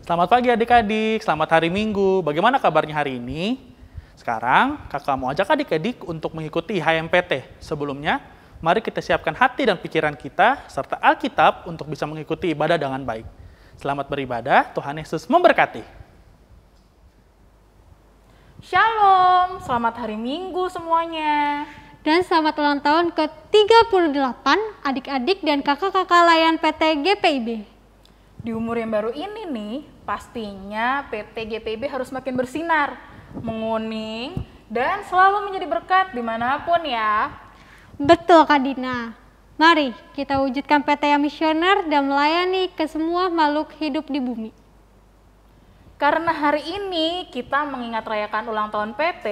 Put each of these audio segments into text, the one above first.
Selamat pagi adik-adik, selamat hari Minggu. Bagaimana kabarnya hari ini? Sekarang kakak mau ajak adik-adik untuk mengikuti HMPT. Sebelumnya, mari kita siapkan hati dan pikiran kita serta Alkitab untuk bisa mengikuti ibadah dengan baik. Selamat beribadah, Tuhan Yesus memberkati. Shalom, selamat hari Minggu semuanya. Dan selamat ulang tahun ke-38 adik-adik dan kakak-kakak layan PT GPIB. Di umur yang baru ini nih, pastinya PT GPIB harus makin bersinar, menguning, dan selalu menjadi berkat dimanapun ya. Betul Kak Dina. Mari kita wujudkan PT yang misioner dan melayani ke semua makhluk hidup di bumi. Karena hari ini kita mengingat rayakan ulang tahun PT,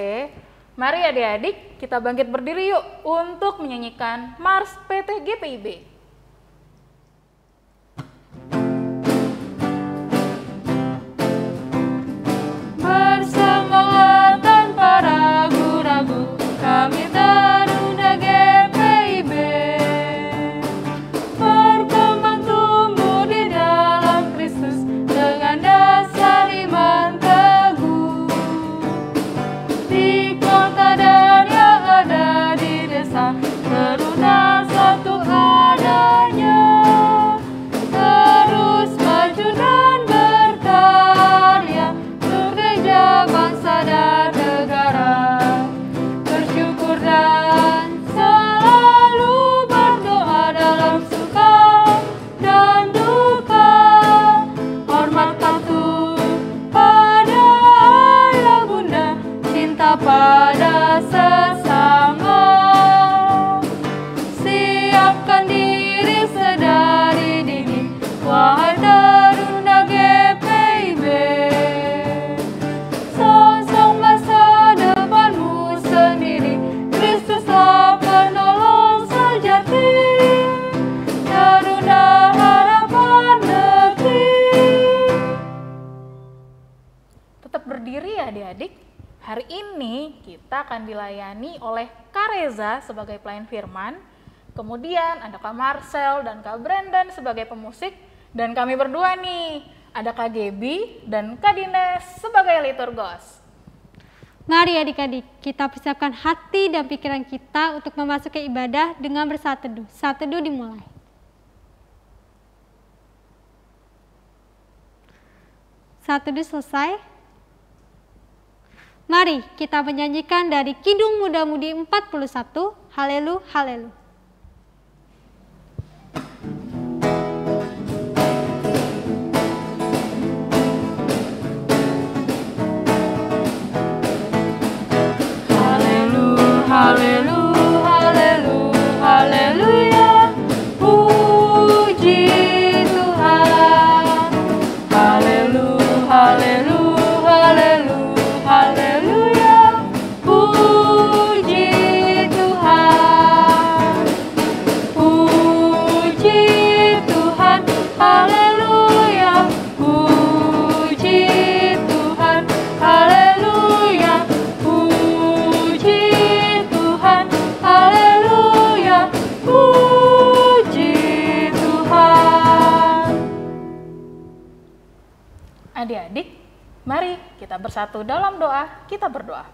mari adik-adik kita bangkit berdiri yuk untuk menyanyikan Mars PT GPIB. Bersemangat tanpa ragu-ragu, kami Taruna GPIB. Berkembang tumbuh di dalam Kristus dengan dasar iman teguh. Di kota dan yang ada di desa, Taruna satu adanya. Terus maju dan berkarya untuk gereja, bangsa dan negara. Bersyukur dan selalu berdoa dalam suka dan duka. Hormatkan Tuhan pada ayah bunda, cinta pada sesama. Siapkan diri sedari dini, wahai Taruna GPIB. Sosok masa depanmu sendiri, Kristuslah penolong sejati. Taruna harapan negeri. Tetap berdiri ya adik-adik. Hari ini kita akan dilayani oleh Kak Reza sebagai pelayan firman. Kemudian ada Kak Marcel dan Kak Brandon sebagai pemusik. Dan kami berdua nih, ada Kak Gebi dan Kak Dines sebagai liturgos. Mari adik-adik kita persiapkan hati dan pikiran kita untuk memasuki ibadah dengan bersaat teduh. Saat teduh dimulai. Saat teduh selesai. Mari kita menyanyikan dari Kidung Muda-Mudi 41, Haleluya, Haleluya. Haleluya, haleluya, haleluya, puji Tuhan. Haleluya, haleluya, haleluya, haleluya, puji Tuhan. Puji Tuhan, haleluya, puji Tuhan, haleluya, puji Tuhan, haleluya, puji Tuhan. Adik-adik, mari kita bersatu dalam doa, kita berdoa.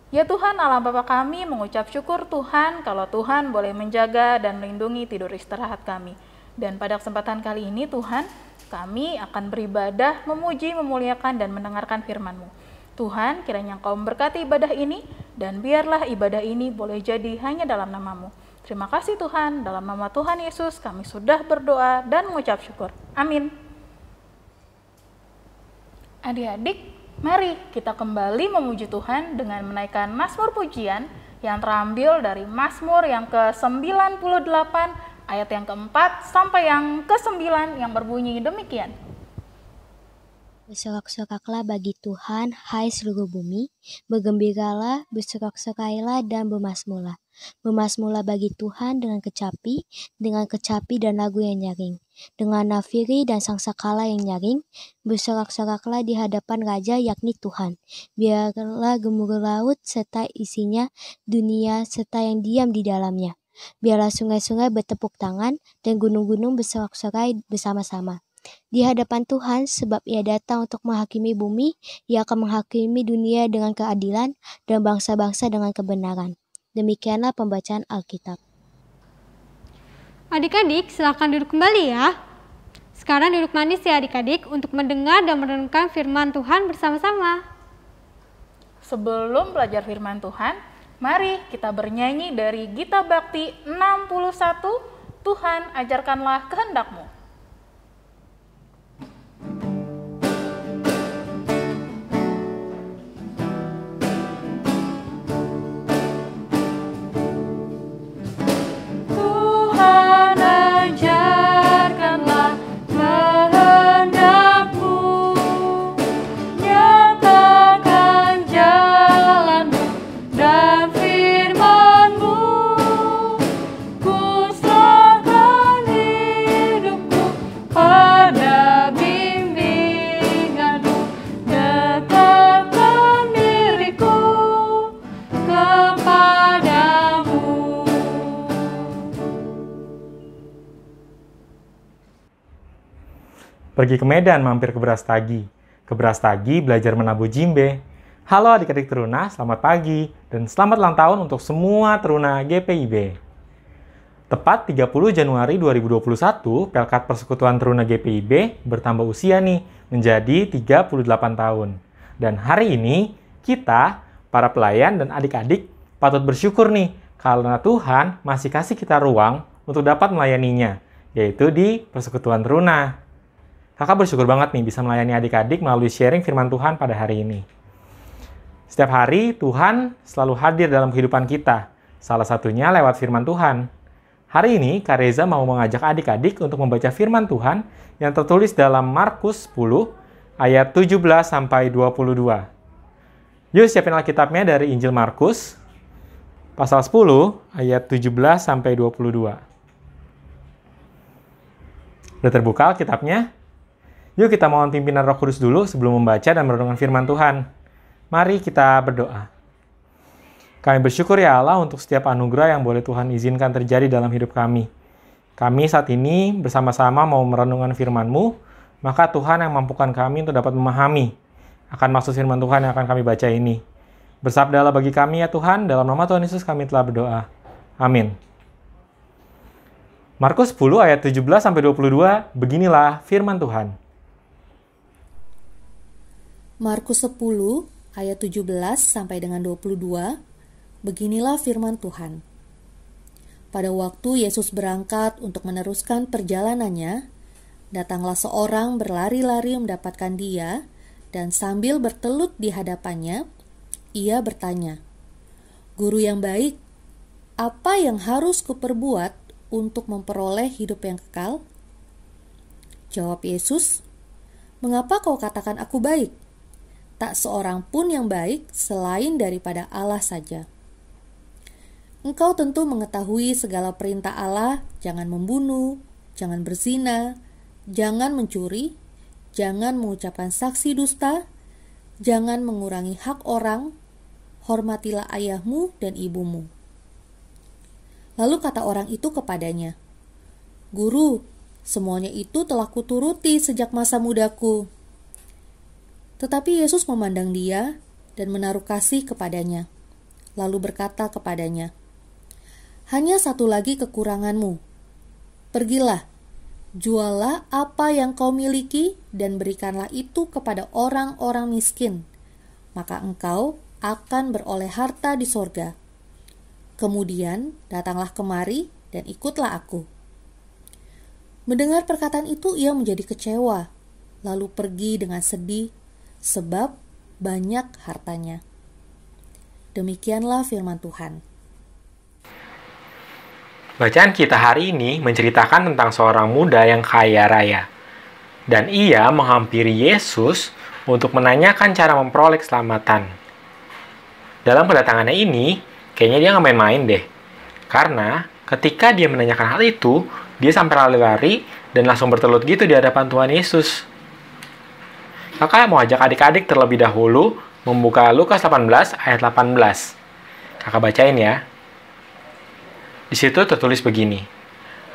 Ya Tuhan Allah Bapa kami, mengucap syukur Tuhan kalau Tuhan boleh menjaga dan melindungi tidur istirahat kami. Dan pada kesempatan kali ini Tuhan, kami akan beribadah, memuji, memuliakan dan mendengarkan firman-Mu. Tuhan, kiranya Engkau memberkati ibadah ini, dan biarlah ibadah ini boleh jadi hanya dalam nama-Mu. Terima kasih Tuhan, dalam nama Tuhan Yesus kami sudah berdoa dan mengucap syukur. Amin. Adik-adik, mari kita kembali memuji Tuhan dengan menaikkan Mazmur pujian yang terambil dari Mazmur yang ke-98 ayat yang keempat sampai yang ke-9 yang berbunyi demikian. Bersorak-soraklah bagi Tuhan, hai seluruh bumi, bergembiralah, bersorak-sorailah dan bermasmurlah. Bermasmurlah bagi Tuhan dengan kecapi dan lagu yang nyaring, dengan nafiri dan sangsakala yang nyaring. Bersorak-soraklah di hadapan Raja yakni Tuhan. Biarlah gemuruh laut serta isinya, dunia serta yang diam di dalamnya. Biarlah sungai-sungai bertepuk tangan dan gunung-gunung bersorak-sorai bersama-sama. di hadapan Tuhan sebab Ia datang untuk menghakimi bumi. Ia akan menghakimi dunia dengan keadilan dan bangsa-bangsa dengan kebenaran. Demikianlah pembacaan Alkitab. Adik-adik, silakan duduk kembali ya. Sekarang duduk manis ya adik-adik untuk mendengar dan merenungkan firman Tuhan bersama-sama. Sebelum belajar firman Tuhan, mari kita bernyanyi dari Gita Bakti 61, Tuhan ajarkanlah kehendak-Mu. Pergi ke Medan, mampir ke Brastagi. Ke Brastagi, belajar menabuh jimbe. Halo adik-adik teruna, selamat pagi. Dan selamat ulang tahun untuk semua teruna GPIB. Tepat 30 Januari 2021, Pelkat Persekutuan Teruna GPIB bertambah usia nih, menjadi 38 tahun. Dan hari ini, kita, para pelayan dan adik-adik, patut bersyukur nih, karena Tuhan masih kasih kita ruang untuk dapat melayaninya, yaitu di Persekutuan Teruna. Kakak bersyukur banget nih bisa melayani adik-adik melalui sharing firman Tuhan pada hari ini. Setiap hari Tuhan selalu hadir dalam kehidupan kita, salah satunya lewat firman Tuhan. Hari ini Kak Reza mau mengajak adik-adik untuk membaca firman Tuhan yang tertulis dalam Markus 10 ayat 17-22. Yuk siapin Alkitabnya dari Injil Markus, pasal 10 ayat 17-22. Udah terbuka Alkitabnya? Yuk kita mohon pimpinan Roh Kudus dulu sebelum membaca dan merenungkan firman Tuhan. Mari kita berdoa. Kami bersyukur ya Allah untuk setiap anugerah yang boleh Tuhan izinkan terjadi dalam hidup kami. Kami saat ini bersama-sama mau merenungkan firman-Mu, maka Tuhan yang mampukan kami untuk dapat memahami akan maksud firman Tuhan yang akan kami baca ini. Bersabdalah bagi kami ya Tuhan, dalam nama Tuhan Yesus kami telah berdoa. Amin. Markus 10 ayat 17-22, beginilah firman Tuhan. Markus 10 ayat 17 sampai dengan 22, beginilah firman Tuhan. Pada waktu Yesus berangkat untuk meneruskan perjalanannya, datanglah seorang berlari-lari mendapatkan Dia, dan sambil bertelut di hadapannya, ia bertanya, "Guru yang baik, apa yang harus kuperbuat untuk memperoleh hidup yang kekal?" Jawab Yesus, "Mengapa kau katakan aku baik? Tak seorang pun yang baik selain daripada Allah saja. Engkau tentu mengetahui segala perintah Allah, jangan membunuh, jangan berzina, jangan mencuri, jangan mengucapkan saksi dusta, jangan mengurangi hak orang, hormatilah ayahmu dan ibumu." Lalu kata orang itu kepadanya, "Guru, semuanya itu telah kuturuti sejak masa mudaku." Tetapi Yesus memandang dia dan menaruh kasih kepadanya, lalu berkata kepadanya, "Hanya satu lagi kekuranganmu. Pergilah, juallah apa yang kau miliki dan berikanlah itu kepada orang-orang miskin, maka engkau akan beroleh harta di sorga. Kemudian datanglah kemari dan ikutlah aku." Mendengar perkataan itu ia menjadi kecewa, lalu pergi dengan sedih, sebab banyak hartanya. Demikianlah firman Tuhan. Bacaan kita hari ini menceritakan tentang seorang muda yang kaya raya. Dan ia menghampiri Yesus untuk menanyakan cara memperoleh keselamatan. Dalam kedatangannya ini, kayaknya dia nggak main-main deh. Karena ketika dia menanyakan hal itu, dia sampai lari-lari dan langsung bertelut gitu di hadapan Tuhan Yesus. Kakak mau ajak adik-adik terlebih dahulu membuka Lukas 18 ayat 18. Kakak bacain ya. Di situ tertulis begini.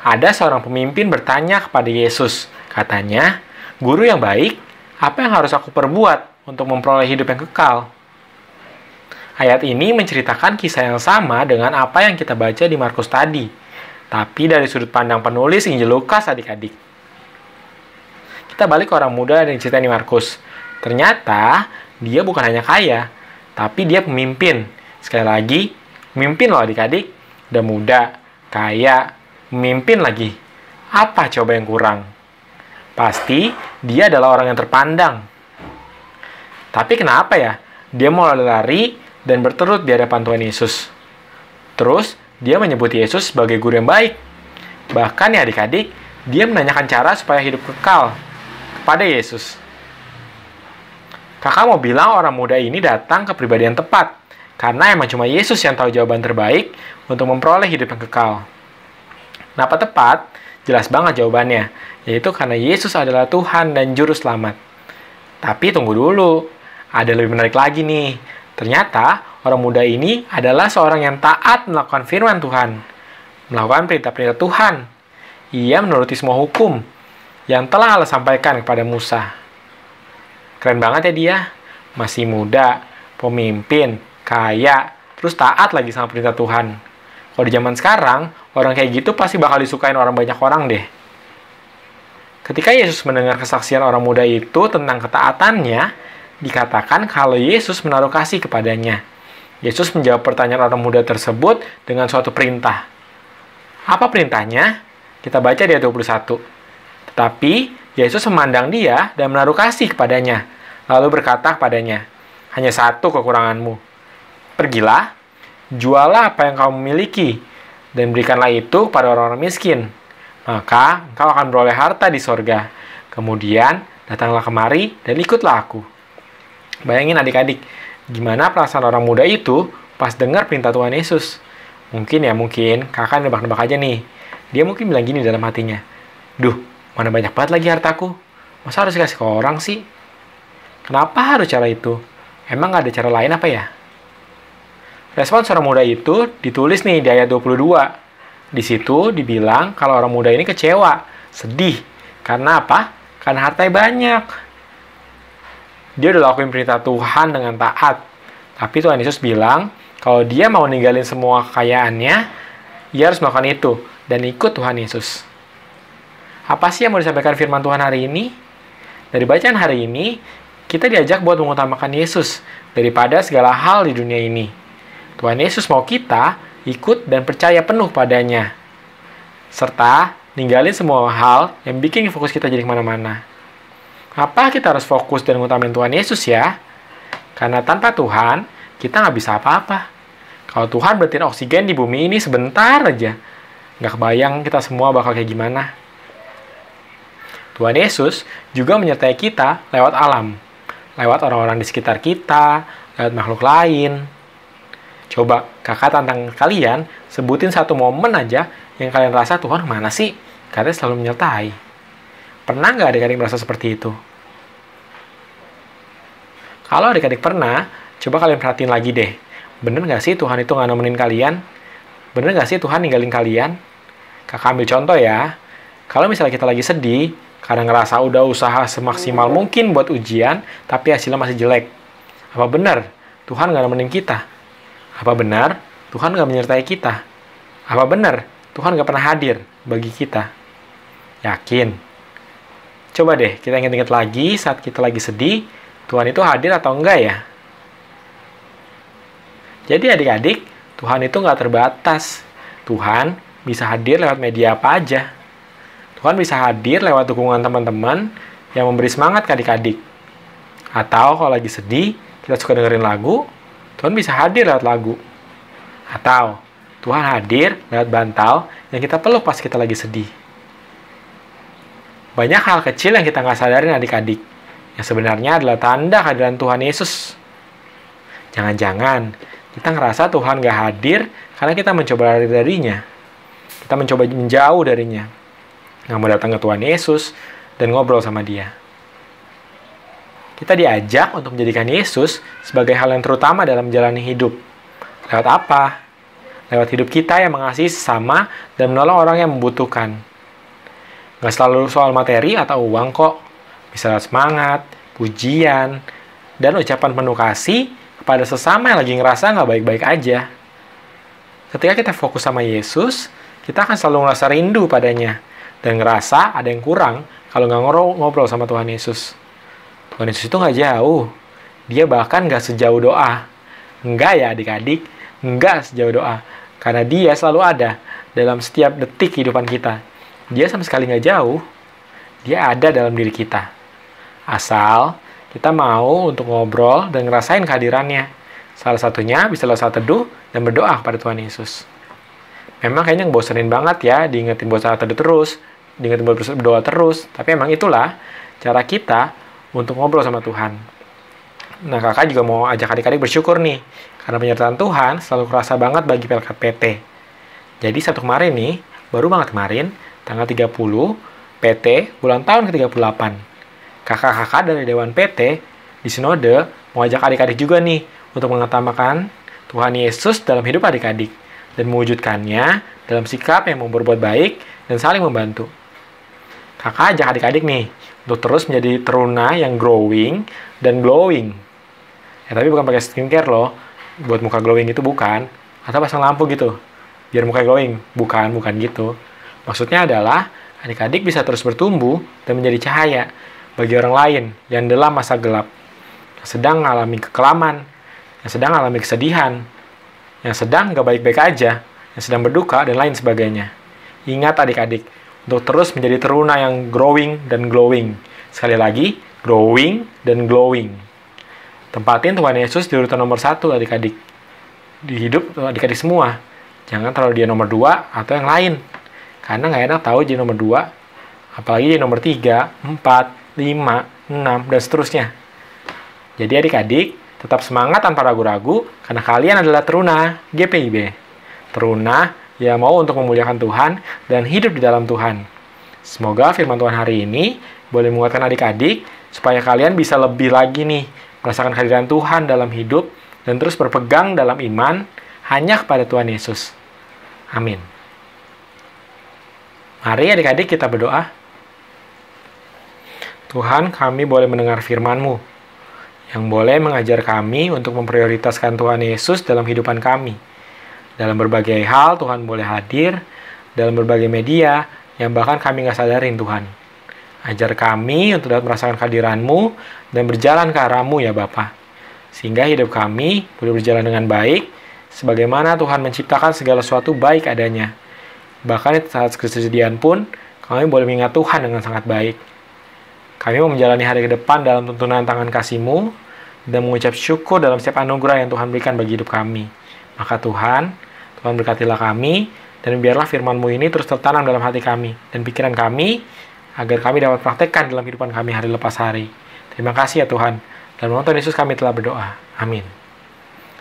Ada seorang pemimpin bertanya kepada Yesus, Katanya, "Guru yang baik, apa yang harus aku perbuat untuk memperoleh hidup yang kekal?" Ayat ini menceritakan kisah yang sama dengan apa yang kita baca di Markus tadi, tapi dari sudut pandang penulis Injil Lukas adik-adik. Kita balik ke orang muda yang diceritain di Markus. Ternyata, dia bukan hanya kaya, tapi dia pemimpin. Sekali lagi, pemimpin loh adik-adik. Udah muda, kaya, memimpin lagi. Apa coba yang kurang? Pasti dia adalah orang yang terpandang. Tapi kenapa ya? Dia mau lari dan berterut di hadapan Tuhan Yesus. Terus, dia menyebut Yesus sebagai guru yang baik. Bahkan ya adik-adik, dia menanyakan cara supaya hidup kekal kepada Yesus. Kakak mau bilang orang muda ini datang ke pribadi yang tepat, karena emang cuma Yesus yang tahu jawaban terbaik untuk memperoleh hidup yang kekal. Kenapa tepat? Jelas banget jawabannya, yaitu karena Yesus adalah Tuhan dan Juru Selamat. Tapi tunggu dulu, ada lebih menarik lagi nih. Ternyata orang muda ini adalah seorang yang taat melakukan firman Tuhan, melakukan perintah-perintah Tuhan. Ia menuruti semua hukum yang telah Allah sampaikan kepada Musa. Keren banget ya dia, masih muda, pemimpin, kaya, terus taat lagi sama perintah Tuhan. Kalau di zaman sekarang, orang kayak gitu pasti bakal disukain orang banyak orang deh. Ketika Yesus mendengar kesaksian orang muda itu tentang ketaatannya, dikatakan kalau Yesus menaruh kasih kepadanya. Yesus menjawab pertanyaan orang muda tersebut dengan suatu perintah. Apa perintahnya? Kita baca di ayat 21. Tetapi Yesus memandang dia dan menaruh kasih kepadanya, lalu berkata kepadanya, "Hanya satu kekuranganmu. Pergilah, jualah apa yang kamu miliki, dan berikanlah itu kepada orang-orang miskin. Maka engkau akan beroleh harta di sorga. Kemudian datanglah kemari dan ikutlah aku." Bayangin adik-adik, gimana perasaan orang muda itu pas dengar perintah Tuhan Yesus. Mungkin kakak nebak-nebak aja nih. Dia mungkin bilang gini dalam hatinya, "Duh, mana banyak banget lagi hartaku. Masa harus kasih ke orang sih? Kenapa harus cara itu? Emang gak ada cara lain apa ya?" Respons orang muda itu ditulis nih di ayat 22. Di situ dibilang kalau orang muda ini kecewa, sedih. Karena apa? Karena hartanya banyak. Dia udah lakuin perintah Tuhan dengan taat. Tapi Tuhan Yesus bilang, kalau dia mau ninggalin semua kekayaannya, ia harus melakukan itu dan ikut Tuhan Yesus. Apa sih yang mau disampaikan firman Tuhan hari ini? Dari bacaan hari ini, kita diajak buat mengutamakan Yesus daripada segala hal di dunia ini. Tuhan Yesus mau kita ikut dan percaya penuh padanya. Serta ninggalin semua hal yang bikin fokus kita jadi kemana-mana. Apa kita harus fokus dan ngutamain Tuhan Yesus ya? Karena tanpa Tuhan, kita nggak bisa apa-apa. Kalau Tuhan berhentiin oksigen di bumi ini sebentar aja, nggak kebayang kita semua bakal kayak gimana. Tuhan Yesus juga menyertai kita lewat alam, lewat orang-orang di sekitar kita, lewat makhluk lain. Coba kakak tantang kalian, sebutin satu momen aja yang kalian rasa Tuhan kemana sih? Katanya selalu menyertai. Pernah nggak adik-adik merasa seperti itu? Kalau adik-adik pernah, coba kalian perhatiin lagi deh. Bener nggak sih Tuhan itu nggak nemenin kalian? Bener nggak sih Tuhan ninggalin kalian? Kakak ambil contoh ya. Kalau misalnya kita lagi sedih, karena ngerasa udah usaha semaksimal mungkin buat ujian, tapi hasilnya masih jelek. Apa benar Tuhan nggak nemenin kita? Apa benar Tuhan nggak menyertai kita? Apa benar Tuhan nggak pernah hadir bagi kita? Yakin? Coba deh kita ingat-ingat lagi saat kita lagi sedih, Tuhan itu hadir atau enggak ya? Jadi adik-adik, Tuhan itu nggak terbatas. Tuhan bisa hadir lewat media apa aja. Tuhan bisa hadir lewat dukungan teman-teman yang memberi semangat ke adik-adik. Atau kalau lagi sedih, kita suka dengerin lagu, Tuhan bisa hadir lewat lagu. Atau Tuhan hadir lewat bantal yang kita peluk pas kita lagi sedih. Banyak hal kecil yang kita nggak sadarin adik-adik, yang sebenarnya adalah tanda kehadiran Tuhan Yesus. Jangan-jangan kita ngerasa Tuhan nggak hadir karena kita mencoba lari darinya. Kita mencoba menjauh darinya. Nggak mau datang ke Tuhan Yesus dan ngobrol sama dia. Kita diajak untuk menjadikan Yesus sebagai hal yang terutama dalam menjalani hidup. Lewat apa? Lewat hidup kita yang mengasihi sesama dan menolong orang yang membutuhkan. Nggak selalu soal materi atau uang kok. Bisa lewat semangat, pujian, dan ucapan penuh kasih kepada sesama yang lagi ngerasa nggak baik-baik aja. Ketika kita fokus sama Yesus, kita akan selalu ngerasa rindu padanya. Dan ngerasa ada yang kurang kalau nggak ngobrol sama Tuhan Yesus. Tuhan Yesus itu nggak jauh. Dia bahkan nggak sejauh doa. Nggak ya adik-adik, nggak sejauh doa. Karena dia selalu ada dalam setiap detik kehidupan kita. Dia sama sekali nggak jauh. Dia ada dalam diri kita. Asal kita mau untuk ngobrol dan ngerasain kehadirannya. Salah satunya bisa lewat saat teduh dan berdoa kepada Tuhan Yesus. Memang kayaknya ngebosenin banget ya diingetin buat saat teduh terus, diingetin buat berdoa terus. Tapi emang itulah cara kita untuk ngobrol sama Tuhan. Nah, kakak juga mau ajak adik-adik bersyukur nih. Karena penyertaan Tuhan selalu kerasa banget bagi PLKPT. Jadi Sabtu kemarin nih, baru banget kemarin, tanggal 30, PT ulang tahun ke-38. Kakak-kakak dari Dewan PT di Sinode mau ajak adik-adik juga nih untuk mengutamakan Tuhan Yesus dalam hidup adik-adik dan mewujudkannya dalam sikap yang mau berbuat baik dan saling membantu. Kakak ajak adik-adik nih untuk terus menjadi teruna yang growing dan glowing. Tapi bukan pakai skincare loh, buat muka glowing itu bukan, atau pasang lampu gitu, biar muka glowing, bukan gitu. Maksudnya adalah adik-adik bisa terus bertumbuh dan menjadi cahaya bagi orang lain yang dalam masa gelap, yang sedang mengalami kekelaman, yang sedang mengalami kesedihan, yang sedang gak baik-baik aja, yang sedang berduka, dan lain sebagainya. Ingat adik-adik, untuk terus menjadi teruna yang growing dan glowing. Sekali lagi, growing dan glowing. Tempatin Tuhan Yesus di urutan nomor 1 adik-adik. Di hidup adik-adik semua. Jangan taruh dia nomor 2 atau yang lain. Karena gak enak tahu jadi nomor 2. Apalagi jadi nomor 3, 4, 5, 6, dan seterusnya. Jadi adik-adik, tetap semangat tanpa ragu-ragu, karena kalian adalah teruna GPIB. Teruna yang mau untuk memuliakan Tuhan dan hidup di dalam Tuhan. Semoga firman Tuhan hari ini boleh menguatkan adik-adik, supaya kalian bisa lebih lagi nih, merasakan kehadiran Tuhan dalam hidup, dan terus berpegang dalam iman, hanya kepada Tuhan Yesus. Amin. Mari adik-adik kita berdoa. Tuhan, kami boleh mendengar firman-Mu, yang boleh mengajar kami untuk memprioritaskan Tuhan Yesus dalam kehidupan kami. Dalam berbagai hal, Tuhan boleh hadir, dalam berbagai media, yang bahkan kami nggak sadarin Tuhan. Ajar kami untuk dapat merasakan kehadiran-Mu, dan berjalan ke arah-Mu ya Bapa. Sehingga hidup kami boleh berjalan dengan baik, sebagaimana Tuhan menciptakan segala sesuatu baik adanya. Bahkan saat kesedihan pun, kami boleh mengingat Tuhan dengan sangat baik. Kami mau menjalani hari ke depan dalam tuntunan tangan kasih-Mu, dan mengucap syukur dalam setiap anugerah yang Tuhan berikan bagi hidup kami. Maka Tuhan berkatilah kami, dan biarlah firman-Mu ini terus tertanam dalam hati kami dan pikiran kami, agar kami dapat praktekkan dalam kehidupan kami hari lepas hari. Terima kasih ya Tuhan. Dan dalam nama Tuhan Yesus kami telah berdoa. Amin.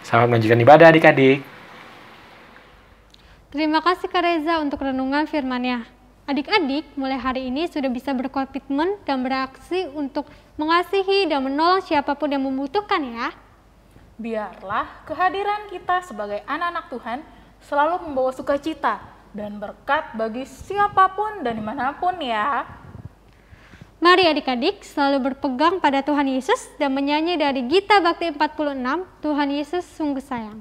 Selamat melanjutkan ibadah adik-adik. Terima kasih Kak Reza untuk renungan firman-Nya. Adik-adik mulai hari ini sudah bisa berkomitmen dan beraksi untuk mengasihi dan menolong siapapun yang membutuhkan ya. Biarlah kehadiran kita sebagai anak-anak Tuhan selalu membawa sukacita dan berkat bagi siapapun dan dimanapun ya. Mari adik-adik selalu berpegang pada Tuhan Yesus dan menyanyi dari Gita Bakti 46, Tuhan Yesus sungguh sayang.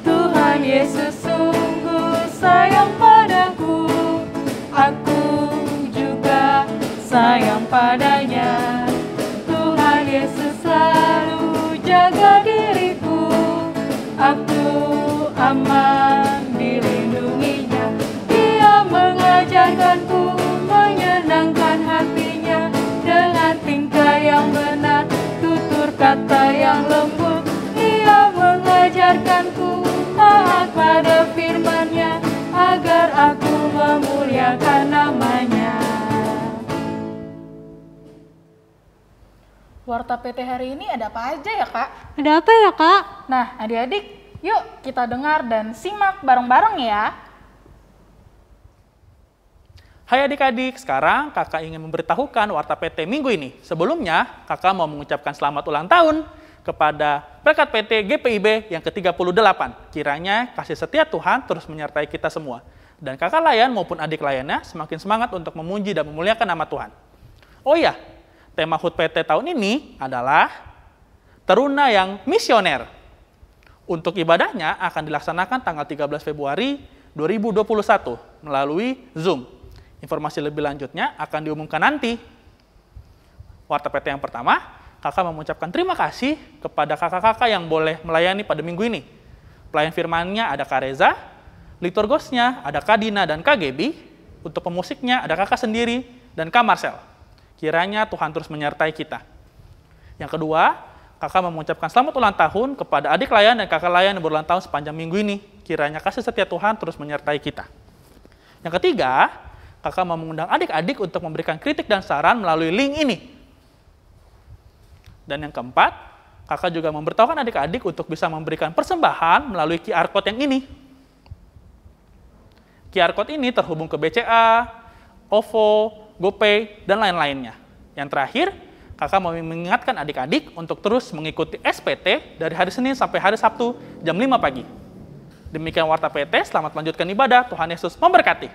Tuhan Yesus sungguh sayang padaku, aku juga sayang padanya. Tuhan Yesus selalu jaga diriku, aku aman dilindunginya. Dia mengajarkanku menyenangkan hatinya dengan tingkah yang benar, tutur kata yang lembut. Dia mengajarkanku taat pada firman-Nya agar aku memuliakan namanya. Warta PT hari ini ada apa aja ya Kak? Ada apa ya Kak? Nah adik-adik, yuk kita dengar dan simak bareng-bareng ya. Hai adik-adik, sekarang kakak ingin memberitahukan Warta PT minggu ini. Sebelumnya, kakak mau mengucapkan selamat ulang tahun kepada berkat PT GPIB yang ke-38. Kiranya kasih setia Tuhan terus menyertai kita semua. Dan kakak layan maupun adik layannya semakin semangat untuk memuji dan memuliakan nama Tuhan. Oh iya, tema HUT PT tahun ini adalah Teruna yang Misioner. Untuk ibadahnya akan dilaksanakan tanggal 13 Februari 2021 melalui Zoom. Informasi lebih lanjutnya akan diumumkan nanti. Warta PT yang pertama, kakak mengucapkan terima kasih kepada kakak-kakak yang boleh melayani pada minggu ini. Pelayan firmannya ada Kak Reza, liturgosnya ada Kak Dina dan Kak Gebi, untuk pemusiknya ada kakak sendiri dan Kak Marcel. Kiranya Tuhan terus menyertai kita. Yang kedua, kakak mengucapkan selamat ulang tahun kepada adik layan dan kakak layan yang berulang tahun sepanjang minggu ini. Kiranya kasih setia Tuhan terus menyertai kita. Yang ketiga, kakak mengundang adik-adik untuk memberikan kritik dan saran melalui link ini. Dan yang keempat, kakak juga memberitahukan adik-adik untuk bisa memberikan persembahan melalui QR Code yang ini. QR Code ini terhubung ke BCA, OVO, GoPay, dan lain-lainnya. Yang terakhir, kakak mau mengingatkan adik-adik untuk terus mengikuti SPT dari hari Senin sampai hari Sabtu jam 5 pagi. Demikian Warta PT, selamat melanjutkan ibadah, Tuhan Yesus memberkati.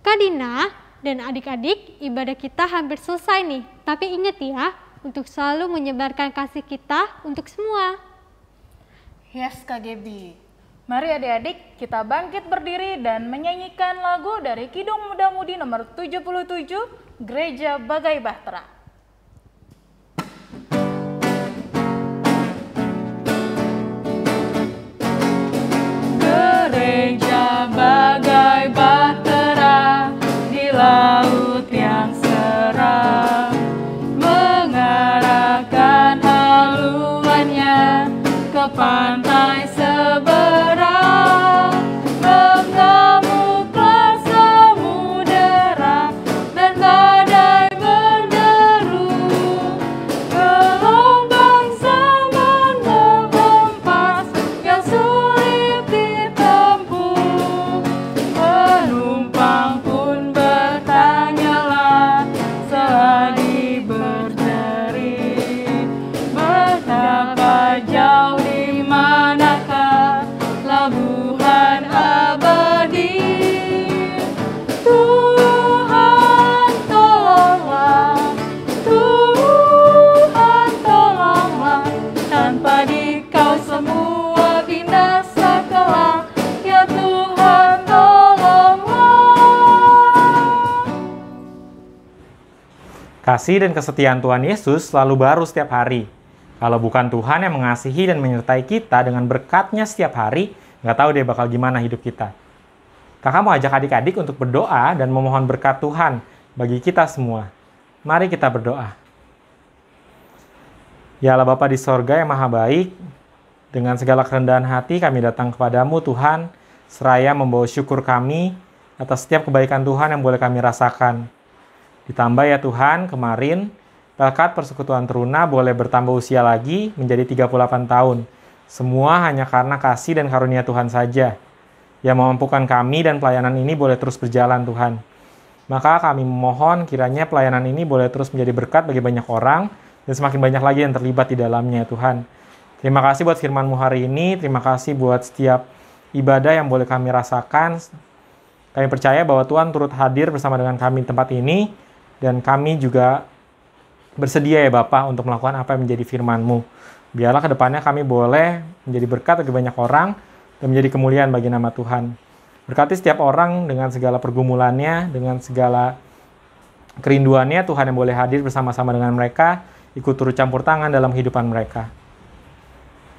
Kak Dina dan adik-adik, ibadah kita hampir selesai nih. Tapi ingat ya, untuk selalu menyebarkan kasih kita untuk semua. Yes, Kak Gebi. Mari adik-adik, kita bangkit berdiri dan menyanyikan lagu dari Kidung Muda Mudi nomor 77, Gereja Bagai Bahtera. Gereja bagai bahtera di laut yang seram, mengarahkan haluannya ke pantai seberang, mengamuklah samudera dan badai berderu, gelombang zaman menghempas yang sulit ditempuh, penumpang pun bertanyalah selagi berterit, betapa jauh di manakah pelabuhan abadi. Tuhan tolonglah, Tuhan tolonglah, tanpa Dikau semua binasa kelak, ya Tuhan tolonglah. Kasih dan kesetiaan Tuhan Yesus selalu baru setiap hari. Kalau bukan Tuhan yang mengasihi dan menyertai kita dengan berkat-Nya setiap hari, nggak tahu deh bakal gimana hidup kita. Kakak mau ajak adik-adik untuk berdoa dan memohon berkat Tuhan bagi kita semua. Mari kita berdoa. Ya Allah Bapa di sorga yang maha baik, dengan segala kerendahan hati kami datang kepadamu Tuhan, seraya membawa syukur kami atas setiap kebaikan Tuhan yang boleh kami rasakan. Ditambah ya Tuhan, kemarin Pelkat Persekutuan Teruna boleh bertambah usia lagi menjadi 38 tahun. Semua hanya karena kasih dan karunia Tuhan saja, yang memampukan kami dan pelayanan ini boleh terus berjalan Tuhan. Maka kami memohon kiranya pelayanan ini boleh terus menjadi berkat bagi banyak orang, dan semakin banyak lagi yang terlibat di dalamnya Tuhan. Terima kasih buat firman-Mu hari ini, terima kasih buat setiap ibadah yang boleh kami rasakan. Kami percaya bahwa Tuhan turut hadir bersama dengan kami di tempat ini, dan kami juga bersedia ya Bapak untuk melakukan apa yang menjadi firman-Mu. Biarlah kedepannya kami boleh menjadi berkat bagi banyak orang dan menjadi kemuliaan bagi nama Tuhan. Berkati setiap orang dengan segala pergumulannya, dengan segala kerinduannya, Tuhan yang boleh hadir bersama-sama dengan mereka, ikut turut campur tangan dalam kehidupan mereka.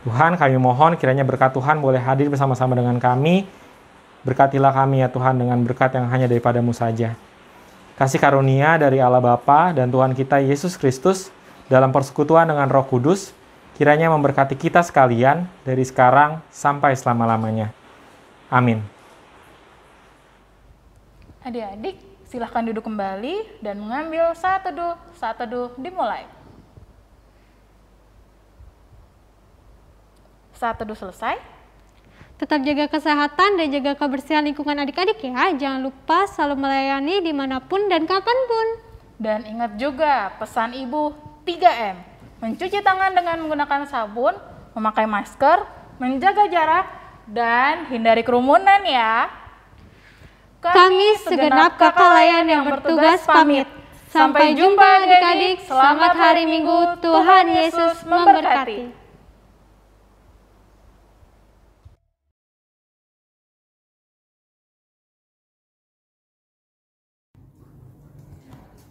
Tuhan, kami mohon kiranya berkat Tuhan boleh hadir bersama-sama dengan kami. Berkatilah kami ya Tuhan dengan berkat yang hanya daripada-Mu saja. Kasih karunia dari Allah Bapa dan Tuhan kita Yesus Kristus dalam persekutuan dengan Roh Kudus, kiranya memberkati kita sekalian dari sekarang sampai selama-lamanya. Amin. Adik-adik, silahkan duduk kembali dan mengambil saat teduh. Saat teduh dimulai. Saat teduh selesai. Tetap jaga kesehatan dan jaga kebersihan lingkungan adik-adik ya. Jangan lupa selalu melayani dimanapun dan kapanpun. Dan ingat juga pesan ibu, 3M. Mencuci tangan dengan menggunakan sabun, memakai masker, menjaga jarak, dan hindari kerumunan ya. Kami segenap kakak layan yang bertugas pamit. Sampai jumpa adik-adik, selamat hari Minggu, Tuhan Yesus memberkati.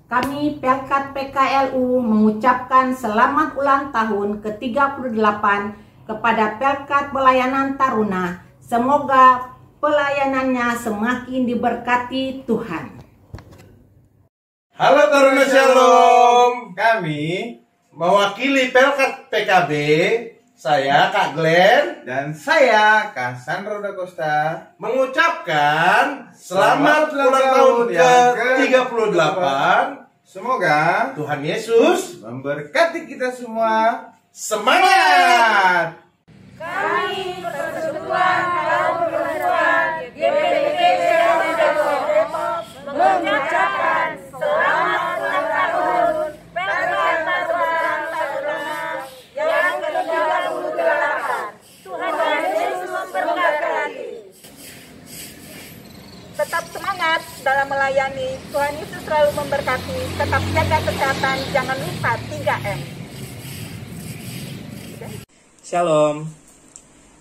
Kami Pelkat PKLU mengucapkan selamat ulang tahun ke-38 kepada Pelkat Pelayanan Taruna. Semoga pelayanannya semakin diberkati Tuhan. Halo Taruna Shalom, kami mewakili Pelkat PKB, saya Kak Glenn dan saya Kak Sandro Da Costa mengucapkan selamat ulang tahun ke-38. Semoga Tuhan Yesus memberkati kita semua. Semangat! Kami Persekutuan Kaum Perempuan GPIB Shalom Depok mengucapkan selamat ulang tahun Pelkat Taruna yang ke-38. Tuhan Yesus memberkati. Tetap semangat dalam melayani. Tuhan Yesus selalu memberkati. Tetap jaga kesehatan. Jangan lupa 3M. Shalom.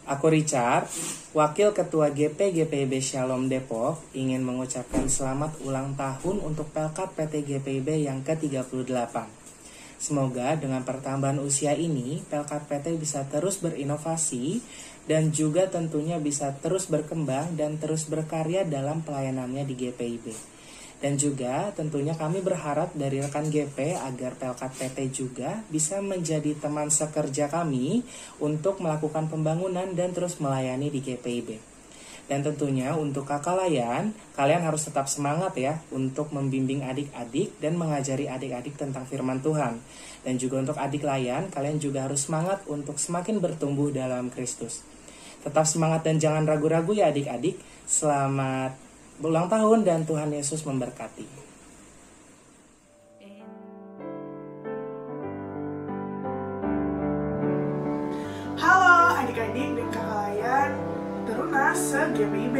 Aku Richard, Wakil Ketua GPIB Shalom Depok, ingin mengucapkan selamat ulang tahun untuk Pelkat PT GPIB yang ke-38. Semoga dengan pertambahan usia ini, Pelkat PT bisa terus berinovasi dan juga tentunya bisa terus berkembang dan terus berkarya dalam pelayanannya di GPIB. Dan juga tentunya kami berharap dari rekan GP agar Pelkat PT juga bisa menjadi teman sekerja kami untuk melakukan pembangunan dan terus melayani di GPIB. Dan tentunya untuk kakak layan, kalian harus tetap semangat ya untuk membimbing adik-adik dan mengajari adik-adik tentang firman Tuhan. Dan juga untuk adik layan, kalian juga harus semangat untuk semakin bertumbuh dalam Kristus. Tetap semangat dan jangan ragu-ragu ya adik-adik. Selamat ulang tahun dan Tuhan Yesus memberkati. Halo adik-adik dan kakak layan Teruna se-GPIB.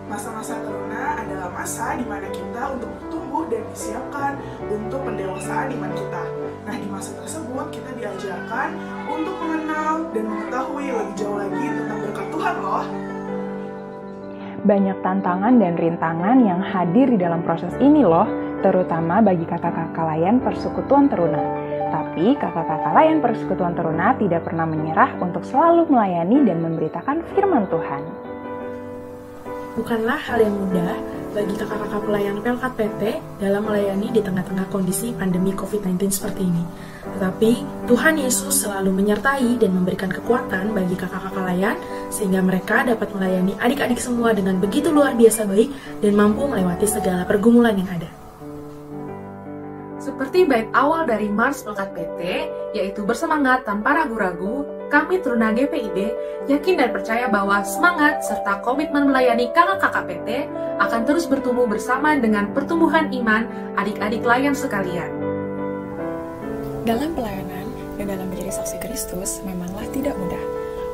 Masa-masa teruna adalah masa di mana kita untuk bertumbuh dan disiapkan untuk pendewasaan iman kita. Nah, di masa tersebut kita diajarkan untuk mengenal dan mengetahui lebih jauh lagi tentang berkat Tuhan loh. Banyak tantangan dan rintangan yang hadir di dalam proses ini loh, terutama bagi kakak-kakak layan Persekutuan Teruna. Tapi kakak-kakak layan Persekutuan Teruna tidak pernah menyerah untuk selalu melayani dan memberitakan firman Tuhan. Bukanlah hal yang mudah bagi kakak-kakak pelayan Pelkat PT dalam melayani di tengah-tengah kondisi pandemi COVID-19 seperti ini. Tetapi Tuhan Yesus selalu menyertai dan memberikan kekuatan bagi kakak-kakak layan sehingga mereka dapat melayani adik-adik semua dengan begitu luar biasa baik dan mampu melewati segala pergumulan yang ada. Seperti bait awal dari Mars Pelkat PT, yaitu bersemangat tanpa ragu-ragu, kami Teruna GPIB yakin dan percaya bahwa semangat serta komitmen melayani kakak-kakak PT akan terus bertumbuh bersama dengan pertumbuhan iman adik-adik layan sekalian. Dalam pelayanan dan dalam menjadi saksi Kristus memanglah tidak mudah.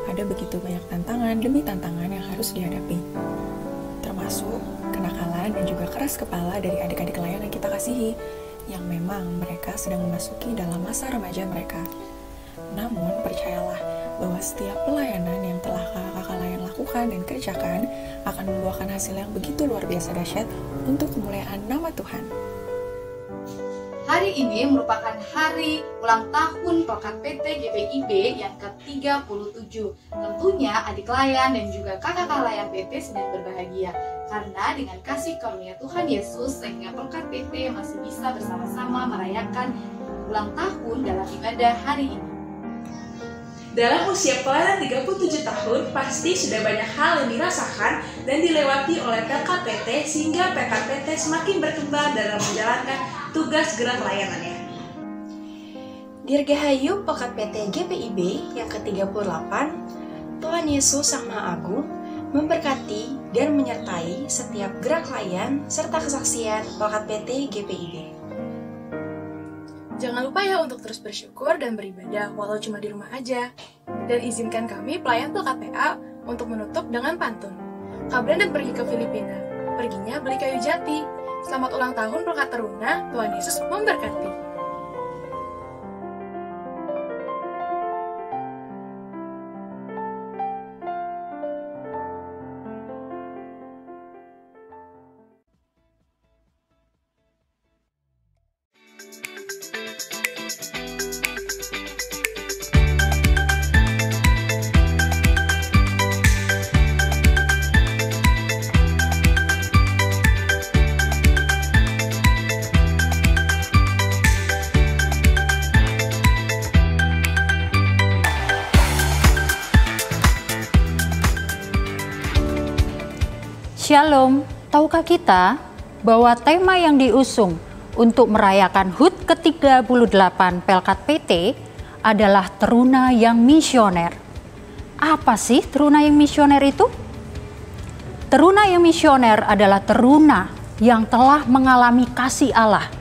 Ada begitu banyak tantangan demi tantangan yang harus dihadapi. Termasuk kenakalan dan juga keras kepala dari adik-adik layan yang kita kasihi, yang memang mereka sedang memasuki dalam masa remaja mereka. Namun, percayalah bahwa setiap pelayanan yang telah kakak-kakak layan lakukan dan kerjakan akan membuahkan hasil yang begitu luar biasa dahsyat untuk kemuliaan nama Tuhan. Hari ini merupakan hari ulang tahun Pelkat PT GPIB yang ke-37. Tentunya adik layan dan juga kakak-kakak layan PT sedang berbahagia karena dengan kasih karunia Tuhan Yesus sehingga Pelkat PT masih bisa bersama-sama merayakan ulang tahun dalam ibadah hari ini. Dalam usia pelayanan 37 tahun, pasti sudah banyak hal yang dirasakan dan dilewati oleh Pelkat PT sehingga Pelkat PT semakin berkembang dalam menjalankan tugas gerak layanannya. Dirgahayu Pelkat PT GPIB yang ke-38, Tuhan Yesus Sang Maha Agung memberkati dan menyertai setiap gerak layan serta kesaksian Pelkat PT GPIB. Jangan lupa ya untuk terus bersyukur dan beribadah walau cuma di rumah aja. Dan izinkan kami pelayan Pelkat PA untuk menutup dengan pantun. Kak Brandon pergi ke Filipina, perginya beli kayu jati. Selamat ulang tahun Pelkat Teruna, Tuhan Yesus memberkati. Shalom, tahukah kita bahwa tema yang diusung untuk merayakan HUT ke-38 Pelkat PT adalah Teruna yang Misioner. Apa sih Teruna yang Misioner itu? Teruna yang Misioner adalah teruna yang telah mengalami kasih Allah,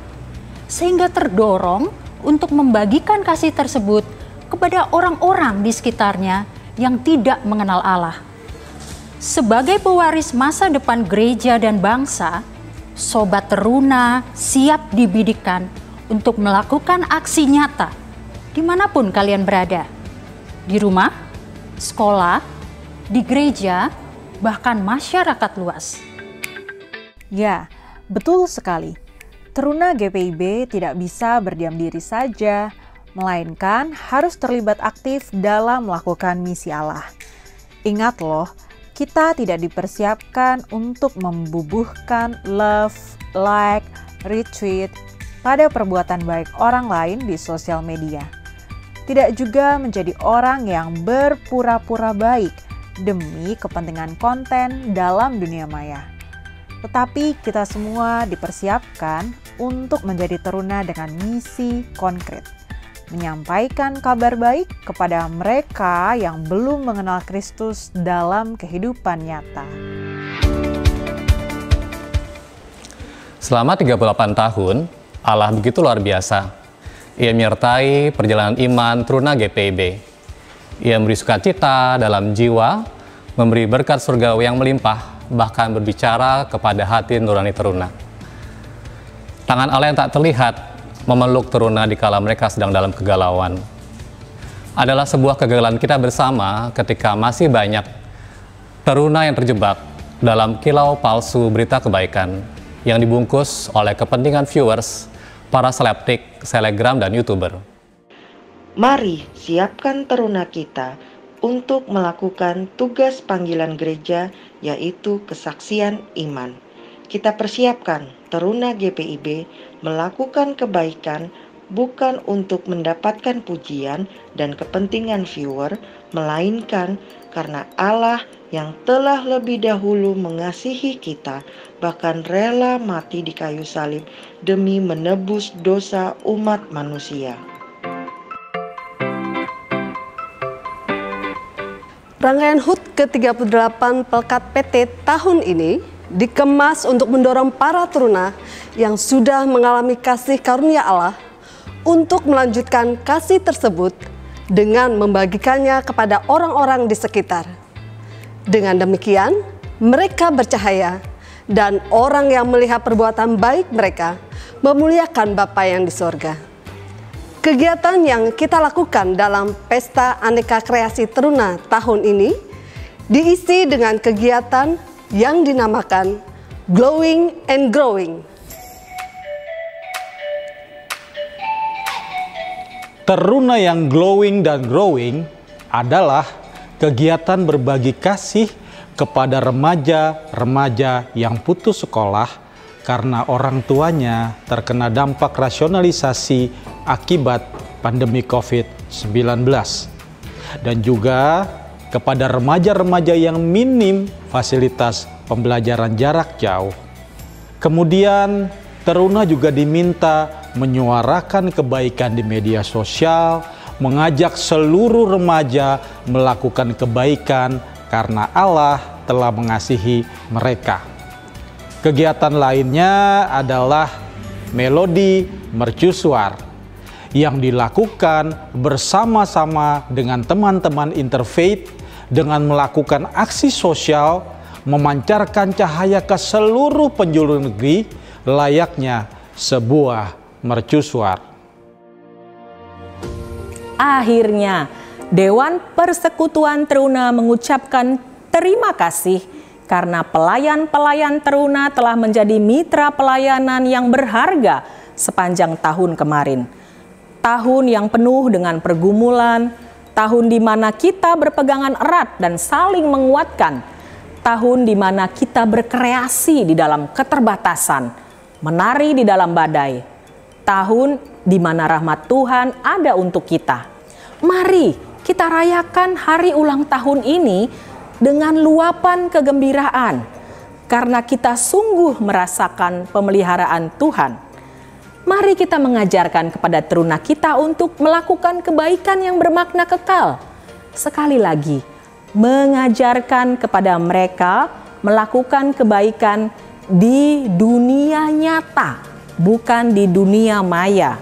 sehingga terdorong untuk membagikan kasih tersebut kepada orang-orang di sekitarnya yang tidak mengenal Allah. Sebagai pewaris masa depan gereja dan bangsa, Sobat Teruna siap dibidikan untuk melakukan aksi nyata dimanapun kalian berada. Di rumah, sekolah, di gereja, bahkan masyarakat luas. Ya, betul sekali. Teruna GPIB tidak bisa berdiam diri saja, melainkan harus terlibat aktif dalam melakukan misi Allah. Ingat loh, kita tidak dipersiapkan untuk membubuhkan love, like, retweet pada perbuatan baik orang lain di sosial media. Tidak juga menjadi orang yang berpura-pura baik demi kepentingan konten dalam dunia maya. Tetapi kita semua dipersiapkan untuk menjadi teruna dengan misi konkret. Menyampaikan kabar baik kepada mereka yang belum mengenal Kristus dalam kehidupan nyata. Selama 38 tahun, Allah begitu luar biasa. Ia menyertai perjalanan iman Teruna GPIB. Ia memberi sukacita dalam jiwa, memberi berkat surgawi yang melimpah, bahkan berbicara kepada hati nurani teruna. Tangan Allah yang tak terlihat memeluk teruna dikala mereka sedang dalam kegalauan. Adalah sebuah kegagalan kita bersama ketika masih banyak teruna yang terjebak dalam kilau palsu berita kebaikan yang dibungkus oleh kepentingan viewers, para selebgram, selegram, dan YouTuber. Mari siapkan teruna kita untuk melakukan tugas panggilan gereja, yaitu kesaksian iman. Kita persiapkan teruna GPIB melakukan kebaikan bukan untuk mendapatkan pujian dan kepentingan viewer, melainkan karena Allah yang telah lebih dahulu mengasihi kita, bahkan rela mati di kayu salib demi menebus dosa umat manusia. Rangkaian HUT ke-38 Pelkat PT tahun ini dikemas untuk mendorong para teruna yang sudah mengalami kasih karunia Allah untuk melanjutkan kasih tersebut dengan membagikannya kepada orang-orang di sekitar. Dengan demikian, mereka bercahaya dan orang yang melihat perbuatan baik mereka memuliakan Bapa yang di sorga. Kegiatan yang kita lakukan dalam Pesta Aneka Kreasi Teruna tahun ini diisi dengan kegiatan yang dinamakan Glowing and Growing. Teruna yang glowing dan growing adalah kegiatan berbagi kasih kepada remaja-remaja yang putus sekolah karena orang tuanya terkena dampak rasionalisasi akibat pandemi COVID-19. Dan juga kepada remaja-remaja yang minim fasilitas pembelajaran jarak jauh. Kemudian teruna juga diminta menyuarakan kebaikan di media sosial, mengajak seluruh remaja melakukan kebaikan karena Allah telah mengasihi mereka. Kegiatan lainnya adalah melodi mercusuar, yang dilakukan bersama-sama dengan teman-teman interfaith dengan melakukan aksi sosial, memancarkan cahaya ke seluruh penjuru negeri layaknya sebuah mercusuar. Akhirnya, Dewan Persekutuan Teruna mengucapkan terima kasih karena pelayan-pelayan Teruna telah menjadi mitra pelayanan yang berharga sepanjang tahun kemarin. Tahun yang penuh dengan pergumulan, tahun di mana kita berpegangan erat dan saling menguatkan, tahun di mana kita berkreasi di dalam keterbatasan, menari di dalam badai, tahun di mana rahmat Tuhan ada untuk kita. Mari kita rayakan hari ulang tahun ini dengan luapan kegembiraan, karena kita sungguh merasakan pemeliharaan Tuhan. Mari kita mengajarkan kepada teruna kita untuk melakukan kebaikan yang bermakna kekal. Sekali lagi, mengajarkan kepada mereka melakukan kebaikan di dunia nyata, bukan di dunia maya.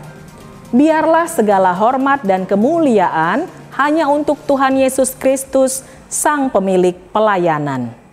Biarlah segala hormat dan kemuliaan hanya untuk Tuhan Yesus Kristus, Sang Pemilik pelayanan.